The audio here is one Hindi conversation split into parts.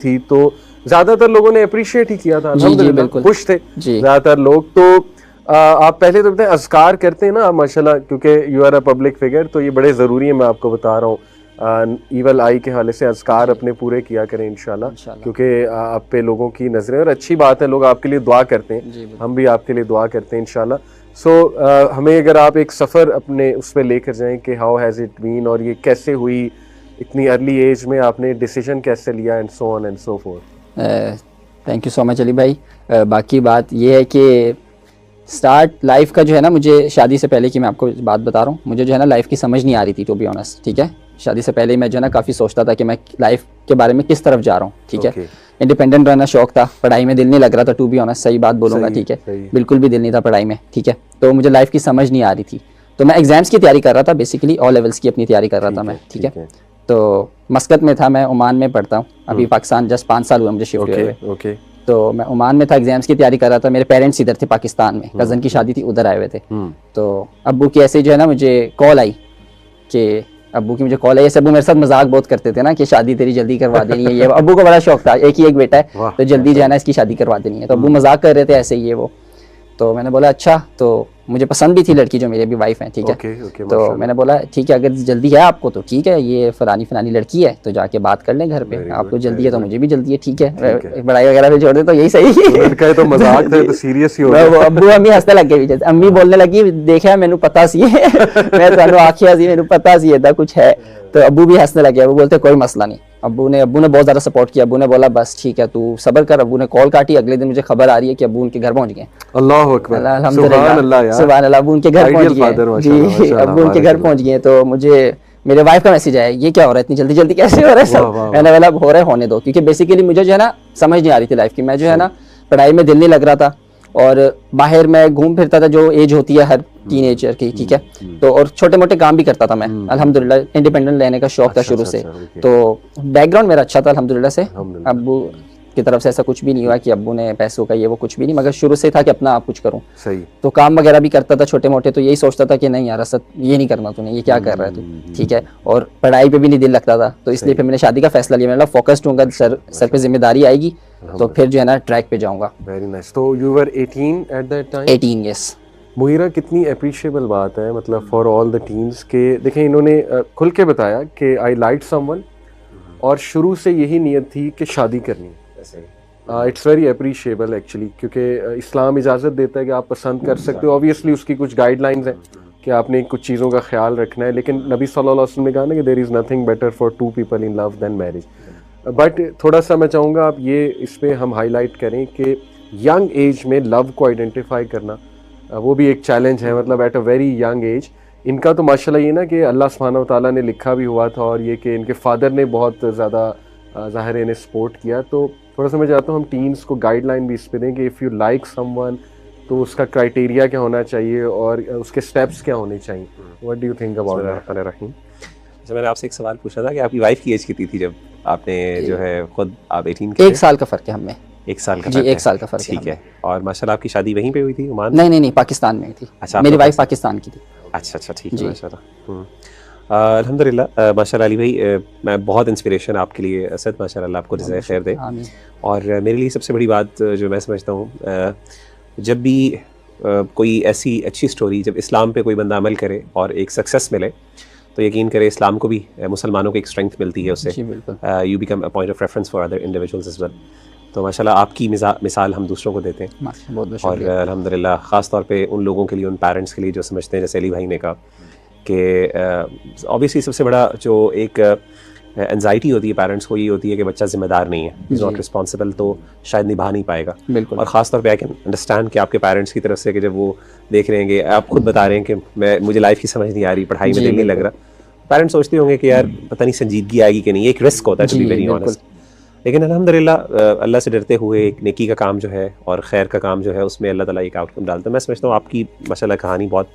थी तो ज्यादातर लोगों ने अप्रिशिएट ही किया था, अल्हम्दुलिल्लाह खुश थे ज्यादातर लोग। तो आप पहले तो बताएं, अज़कार करते हैं ना आप माशाल्लाह, क्योंकि you are a public figure, तो ये बड़े ज़रूरी है, मैं आपको बता रहा हूँ। ईवल आई के हवाले से अज़कार अपने पूरे किया करें इंशाल्लाह, क्योंकि आप पे लोगों की नज़रें, और अच्छी बात है लोग आपके लिए दुआ करते हैं, हम भी आपके लिए दुआ करते हैं इंशाल्लाह। सो हमें अगर आप एक सफ़र अपने उस पर लेकर जाएं कि हाउ हैज़ इट बीन, और ये कैसे हुई इतनी अर्ली एज में, आपने डिसीजन कैसे लिया, and so on and so fourth. Thank you so much Ali भाई। बाकी बात ये है कि स्टार्ट लाइफ का जो है ना, मुझे शादी से पहले की मैं आपको बात बता रहा हूँ, मुझे जो है ना लाइफ की समझ नहीं आ रही थी, टू बी ऑनेस्ट, ठीक है। शादी से पहले मैं जो है ना काफ़ी सोचता था कि मैं लाइफ के बारे में किस तरफ जा रहा हूँ, ठीक है। इंडिपेंडेंट रहना शौक था, पढ़ाई में दिल नहीं लग रहा था, टू बी ऑनेस्ट, सही बात बोलूँगा, ठीक है, बिल्कुल भी दिल नहीं था पढ़ाई में, ठीक है। तो मुझे लाइफ की समझ नहीं आ रही थी, तो मैं एग्जाम्स की तैयारी कर रहा था, बेसिकली ऑल लेवल्स की अपनी तैयारी कर रहा था मैं, ठीक है। तो मस्कत में था, मैं ओमान में पढ़ता हूँ अभी, पाकिस्तान जस्ट 5 साल हुए मुझे शिफ्ट हुए। तो मैं ओमान में था, एग्जाम्स की तैयारी कर रहा था, मेरे पेरेंट्स इधर थे पाकिस्तान में, कज़न की शादी थी, उधर आए हुए थे। तो अब्बू की ऐसे जो है ना मुझे कॉल आई, कि अब्बू की मुझे कॉल आई, ऐसे अब्बू मेरे साथ मजाक बहुत करते थे ना कि शादी तेरी जल्दी करवा देनी है, ये अब्बू को बड़ा शौक था, एक ही एक बेटा है, तो जल्दी जो है ना इसकी शादी करवा देनी है। तो अब्बू मजाक कर रहे थे ऐसे ये वो, तो मैंने बोला अच्छा, तो मुझे पसंद भी थी लड़की जो मेरी अभी वाइफ है, ठीक है। तो मैंने बोला ठीक है, अगर जल्दी है आपको तो ठीक है, ये फलानी लड़की है, तो जाके बात कर लें घर पे, आपको जल्दी है तो मुझे भी जल्दी है, ठीक है, पढ़ाई वगैरह पे छोड़ दे तो यही सही। तो मजाक था तो सीरियस ही हो गया। अब्बू अम्मी हंसने लग गए, अम्मी बोलने लगी देखा मैनू पता सी मैं तो आखिया सी मैनू पता सी ऐसा कुछ है। तो अब्बू भी हंसने लगे, वो बोलते कोई मसला नहीं। अब्बू ने बहुत ज़्यादा सपोर्ट किया। अब्बू ने बोला बस ठीक है तू सब्र कर। अब्बू ने कॉल काटी, अगले दिन मुझे खबर आ रही है कि अब्बू उनके घर पहुंच गए। अल्लाह अकबर, अल्हम्दुलिल्लाह, सुभान अल्लाह, अब्बू उनके घर पहुंच गए जी, अब्बू उनके घर पहुंच गए। तो मुझे मेरे वाइफ का मैसेज आया, ये क्या हो रहा है, इतनी जल्दी जल्दी कैसे हो रहा है सब। मैंने बोला हो रहा है होने दो, क्योंकि बेसिकली मुझे जो है ना समझ नहीं आ रही थी लाइफ की। मैं जो है ना पढ़ाई में दिल नहीं लग रहा था, और बाहर मैं घूम फिरता था, जो एज होती है हर टीनेजर की, ठीक है। तो और छोटे मोटे काम भी करता था मैं, अल्हम्दुलिल्लाह इंडिपेंडेंट रहने का शौक था शुरू से। तो बैकग्राउंड मेरा अच्छा था अल्हम्दुलिल्लाह से। अब्बू की तरफ से ऐसा कुछ भी नहीं हुआ कि अब्बू ने पैसों का ये वो कुछ भी नहीं, मगर शुरू से था कि अपना आप कुछ करूं। सही। तो काम वगैरह भी करता था छोटे मोटे, तो यही सोचता था कि नहीं यार असद ये नहीं करना तूने, ये क्या कर रहा है तू, ठीक है। और पढ़ाई पे भी नहीं दिल लगता था, तो इसलिए फिर मैंने शादी का फैसला लिया। मैंने फोकस्ड होऊंगा, सर पे जिम्मेदारी आएगी तो फिर जो है ना ट्रैक पे जाऊंगा। Very nice. तो you were 18 at that time? 18, yes. Muhira, कितनी अप्रिशिएबल बात है, मतलब फॉर ऑल द टीन्स के, देखें इन्होंने खुल के बताया कि आई लाइक समवन, और शुरू से यही नियत थी कि शादी करनी है। इट्स वेरी अप्रिशिएबल एक्चुअली, क्योंकि इस्लाम इजाज़त देता है कि आप पसंद कर सकते हो। ऑब्वियसली उसकी कुछ गाइडलाइंस हैं कि आपने कुछ चीज़ों का ख्याल रखना है, लेकिन नबी सल्लल्लाहु अलैहि वसल्लम ने कहा ना कि there is nothing better for 2 people in love than marriage. But थोड़ा सा मैं चाहूँगा आप ये इस पर हम हाईलाइट करें कि यंग एज में लव को आइडेंटिफाई करना वो भी एक चैलेंज है, मतलब at a very young age. इनका तो माशाल्लाह ये ना कि अल्लाह सुब्हानहू व तआला ने लिखा भी हुआ था, और ये कि इनके फादर ने बहुत ज़्यादा ज़ाहिर इन्हें सपोर्ट किया। तो थोड़ा सा मैं चाहता हूँ हम टीन्स को गाइडलाइन भी इस पे दें कि इफ़ यू लाइक समवन तो उसका क्राइटेरिया क्या होना चाहिए और उसके स्टेप्स क्या होने चाहिए। What do you think about that? अच्छा, मैंने आपसे एक सवाल पूछा था कि आपकी वाइफ की एज कितनी थी जब आपने जो है खुद आप 18 के? 1 साल का फ़र्क है हमें। 1 साल का जी, 1 साल का फ़र्क है। ठीक है। और माशाल्लाह आपकी शादी वहीं पे हुई थी ओमान? नहीं, पाकिस्तान में थी। अच्छा, मेरी वाइफ पाकिस्तान की थी। अच्छा, ठीक है, माशाल्लाह। अल्हम्दुलिल्लाह, माशाल्लाह अली भाई, मैं बहुत इंस्पिरेशन आपके लिए असद, माशाल्लाह आपको जज़ाए खैर दे। और मेरे लिए सबसे बड़ी बात जो मैं समझता हूँ, जब भी कोई ऐसी अच्छी स्टोरी, जब इस्लाम पे कोई बंदा अमल करे और एक सक्सेस मिले, तो यकीन करे इस्लाम को भी, मुसलमानों को एक स्ट्रेंथ मिलती है उससे। You become a point of reference for other individuals as well. तो माशाल्लाह आपकी मिसाल हम दूसरों को देते हैं, और अल्हम्दुलिल्लाह ख़ास तौर पे उन लोगों के लिए, उन पेरेंट्स के लिए जो समझते हैं, जैसे अली भाई ने कहा कि ऑब्वियसली सबसे बड़ा जो एक एंजाइटी होती है पेरेंट्स को, ये होती है कि बच्चा जिम्मेदार नहीं है, इज़ नॉट रिस्पॉन्सिबल, तो शायद निभा नहीं पाएगा। और ख़ास तौर पे आई कैन अंडरस्टैंड कि आपके पेरेंट्स की तरफ से कि जब वो देख रहे हैं कि आप खुद बता रहे हैं कि मुझे लाइफ की समझ नहीं आ रही, पढ़ाई में दिल नहीं लग रहा, पेरेंट्स सोचते होंगे कि यार पता नहीं संजीदगी आएगी कि नहीं। एक रिस्क होता है, टू बी वेरी ऑनेस्ट। लेकिन अल्हम्दुलिल्लाह अल्लाह से डरते हुए एक नेकी का काम जो है और खैर का काम जो है, उसमें अल्लाह ताला एक आउटकम डालता है। मैं समझता हूँ आपकी माशाल्लाह कहानी बहुत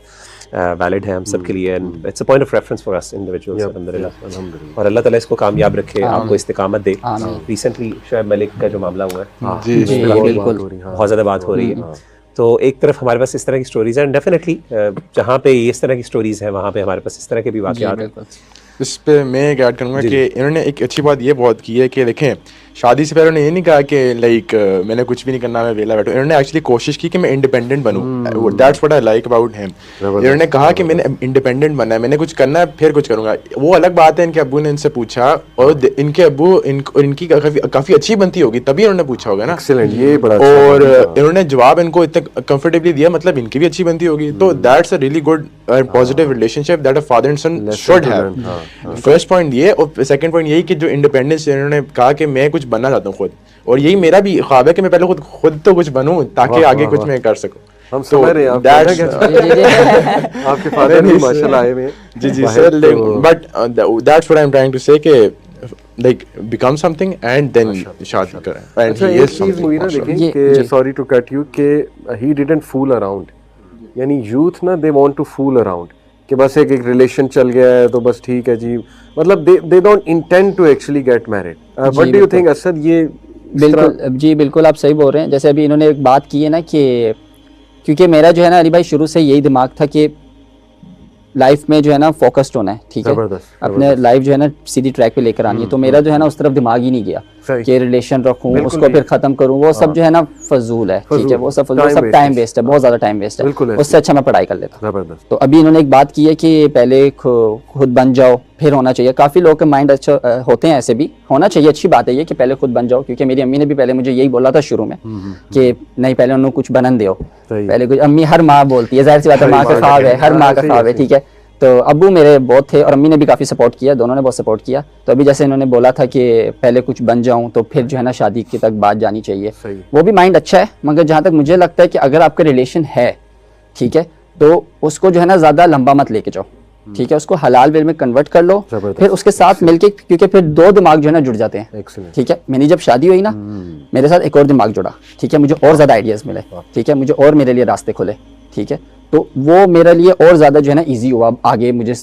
वैलिड है हम सब के लिए, and it's a point of reference for us individuals अल्हम्दुलिल्लाह। और अल्लाह ताला इसको कामयाब रखे, आपको इस्तिकामत दे। रिसेंटली शोएब मलिक का जो मामला हुआ है, बहुत ज़्यादा बात हो रही है। तो एक तरफ हमारे पास इस तरह की स्टोरीज हैं, डेफिनेटली जहाँ पे इस तरह की स्टोरीज हैं, वहाँ पे हमारे पास इस तरह के भी वाक़यात हैं। इस पे मैं एक ऐड करूँगा कि इन्होंने एक अच्छी बात ये बहुत की है कि देखें शादी से पहले उन्होंने ये नहीं कहा कि लाइक मैंने कुछ भी नहीं करना, मैं वेला बैठूं। इन्होंने एक्चुअली कोशिश की कि मैं इंडिपेंडेंट बनूं। That's what I like about him. इन्होंने कहा कि मैंने इंडिपेंडेंट बनना है, मैंने कुछ करना है फिर कुछ करूंगा। वो अलग बात है इनके अब्बू ने इनसे पूछा, और इनके अब्बू इनकी काफी अच्छी बनती होगी तभी इन्होंने पूछा होगा ना। एक्सीलेंट, ये बड़ा और इन्होंने जवाब इनको इतना कंफर्टेबली दिया, मतलब इनकी भी अच्छी बनती होगी। तो that's a really good positive relationship that a father and son should have. First point ये, और सेकंड पॉइंट यही कि जो इंडिपेंडेंस इन्होंने कहा कि मैं कुछ बनना चाहता हूँ खुद, और यही मेरा भी ख्वाब है कि मैं पहले खुद तो कुछ बनूं ताकि आगे कुछ मैं कर सकूं। हम समझ रहे हैं आपके फादर भी माशाल्लाह आए हुए हैं। जी sir, but that's what I am trying to say कि like become something and then शादी करें। अच्छा, एक चीज मुझे ना देखें कि सॉरी टू कट यू, कि ही डिडंट फूल अराउंड। यानी यूथ ना they want to fool around कि बस एक रिलेशन चल गया है तो बस ठीक है जी, मतलब they don't intend to actually get married. What do you think Asad? ये बिल्कुल जी, बिल्कुल आप सही बोल रहे हैं। जैसे अभी इन्होंने एक बात की है ना कि क्योंकि मेरा जो है ना अली भाई शुरू से यही दिमाग था कि लाइफ में जो है ना फोकस्ड होना है, ठीक है, अपने लाइफ जो है ना सीधी ट्रैक पे लेकर आनी है। तो मेरा जो है ना उस तरफ दिमाग ही नहीं गया कि रिलेशन रखूं, उसको फिर खत्म करूं, वो सब जो है ना फजूल है, ठीक है, वो सब टाइम वेस्ट है, बहुत ज्यादा टाइम वेस्ट है। उससे अच्छा मैं पढ़ाई कर लेता। तो अभी इन्होंने एक बात की है कि पहले खुद बन जाओ फिर होना चाहिए। काफी लोगों के माइंड अच्छा होते हैं, ऐसे भी होना चाहिए, अच्छी बात है ये कि पहले खुद बन जाओ। क्योंकि मेरी अम्मी ने भी पहले मुझे यही बोला था शुरू में कि नहीं, पहले उन्होंने कुछ बनन दो पहले कुछ। अम्मी हर माँ बोलती है, जाहिर सी बात है, माँ का ख्वाब है, हर माँ का ख्वाब है, ठीक है। तो अब्बू मेरे बहुत थे और अम्मी ने भी काफ़ी सपोर्ट किया, दोनों ने बहुत सपोर्ट किया। तो अभी जैसे इन्होंने बोला था कि पहले कुछ बन जाऊं तो फिर जो है ना शादी की तक बात जानी चाहिए, वो भी माइंड अच्छा है। मगर जहाँ तक मुझे लगता है कि अगर आपका रिलेशन है, ठीक है, तो उसको जो है ना ज़्यादा लंबा मत लेके जाओ, ठीक है, उसको हलाल वे में कन्वर्ट कर लो, फिर उसके साथ मिलके, क्योंकि फिर दो दिमाग जो है ना जुड़ जाते हैं, ठीक है। मेरी जब शादी हुई ना, मेरे साथ एक और दिमाग जुड़ा, ठीक है, मुझे और ज़्यादा आइडियाज़ मिले, ठीक है, मुझे और मेरे लिए रास्ते खुले, ठीक है। तो वो मेरे लिए और ज़्यादा जो है ना ईजी हुआ आगे मुझे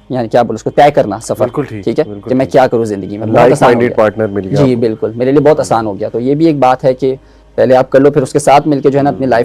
यानी क्या बोलो उसको तय करना सफ़र, ठीक है, कि मैं क्या करूँ ज़िंदगी में। बहुत आसान हो गया, पार्टनर मिल गया जी, बिल्कुल मेरे लिए बहुत आसान हो गया। तो ये भी एक बात है कि पहले आप कर लो, फिर उसके साथ मिलके जो है ना अपनी लाइफ